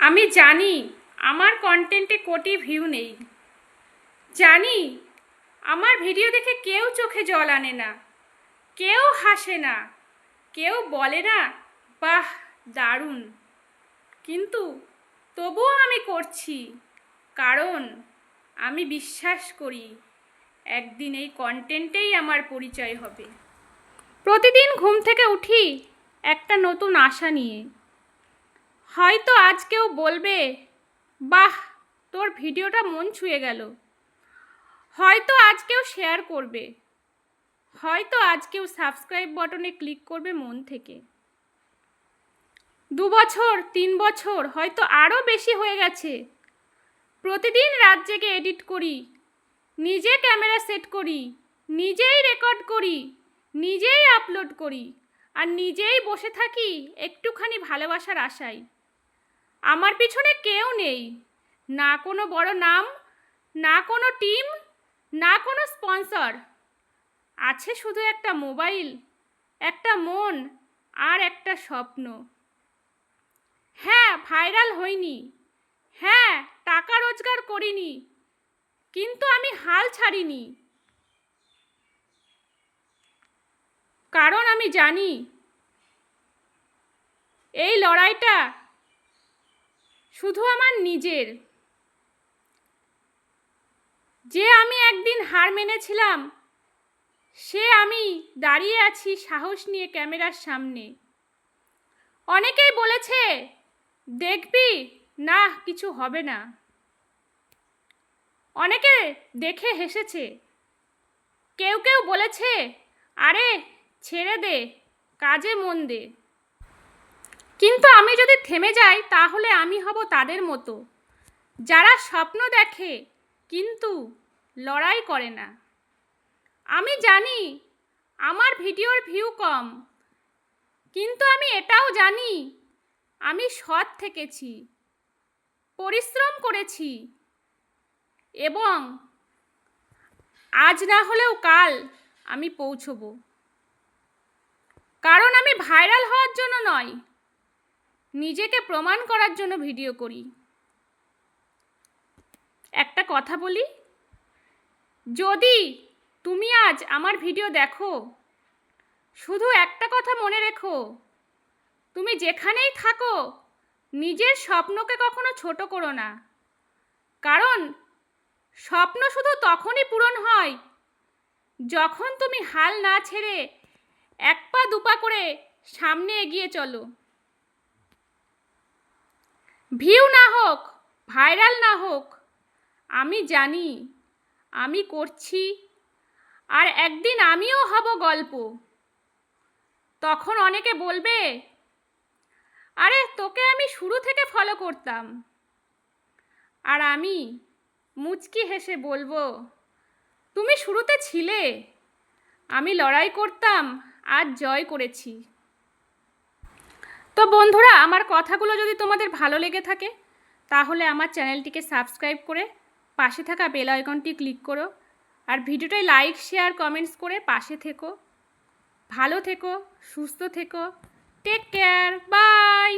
আমি জানি আমার কন্টেন্টে কোটি ভিউ নেই, জানি আমার ভিডিও দেখে কেউ চোখে জল আনে না, কেউ হাসে না, কেউ বলে না বাহ দারুণ, কিন্তু তবুও আমি করছি, কারণ আমি বিশ্বাস করি একদিন এই কন্টেন্টেই আমার পরিচয় হবে। প্রতিদিন ঘুম থেকে উঠি একটা নতুন আশা নিয়ে। হয়তো আজ কেউ বলবে বাহ তোর ভিডিওটা মন ছুঁয়ে গেল, হয়তো আজ কেউ শেয়ার করবে, হয়তো আজ কেউ সাবস্ক্রাইব বাটনে ক্লিক করবে মন থেকে। 2 বছর 3 বছর হয়তো আরও বেশি হয়ে গেছে, প্রতিদিন রাত জেগে এডিট করি, নিজে ক্যামেরা সেট করি, নিজেই রেকর্ড করি, নিজেই আপলোড করি, আর নিজেই বসে থাকি একটুখানি ভালোবাসার আশায়। আমার পিছনে কেউ নেই, না কোনো বড় নাম, না কোনো টিম, না কোনো স্পন্সর। আছে শুধু একটা মোবাইল, একটা মন আর একটা স্বপ্ন। হ্যাঁ, ভাইরাল হইনি, হ্যাঁ টাকা রোজগার করিনি, কিন্তু আমি হাল ছাড়িনি, কারণ আমি জানি এই লড়াইটা শুধু আমার নিজের। যে আমি একদিন হার মেনেছিলাম, সে আমি দাঁড়িয়ে আছি সাহস নিয়ে ক্যামেরার সামনে। অনেকেই বলেছে দেখবি না কিছু হবে না, অনেকে দেখে হেসেছে, কেউ কেউ বলেছে আরে ছেড়ে দে, কাজে মন দে। কিন্তু আমি যদি থেমে যাই তাহলে আমি হব তাদের মতো, যারা স্বপ্ন দেখে কিন্তু লড়াই করে না। আমি জানি আমার ভিডিওর ভিউ কম, কিন্তু আমি এটাও জানি আমি সৎ থেকেছি, পরিশ্রম করেছি, এবং আজ না হলেও কাল আমি পৌঁছবো। কারণ আমি ভাইরাল হওয়ার জন্য নয়, নিজেকে প্রমাণ করার জন্য ভিডিও করি। একটা কথা বলি, যদি তুমি আজ আমার ভিডিও দেখো, শুধু একটা কথা মনে রেখো, তুমি যেখানেই থাকো নিজের স্বপ্নকে কখনো ছোট করো না। কারণ স্বপ্ন শুধু তখনই পূরণ হয় যখন তুমি হাল না ছেড়ে 1 পা 2 পা করে সামনে এগিয়ে চলো। ভিউ না হোক, ভাইরাল না হোক, আমি জানি আমি করছি, আর একদিন আমিও হব গল্প। তখন অনেকে বলবে আরে তোকে আমি শুরু থেকে ফলো করতাম, আর আমি মুচকি হেসে বলবো তুমি শুরুতে ছিলে, আমি লড়াই করতাম, আজ জয় করেছি। তো বন্ধুরা, আমার কথাগুলো যদি তোমাদের ভালো লেগে থাকে তাহলে আমার চ্যানেলটিকে সাবস্ক্রাইব করে পাশে থাকা বেল আইকনটি ক্লিক করো, আর ভিডিওটায় লাইক শেয়ার কমেন্টস করে পাশে থেকো। ভালো থেকো, সুস্থ থেকো, টেক কেয়ার, বাই।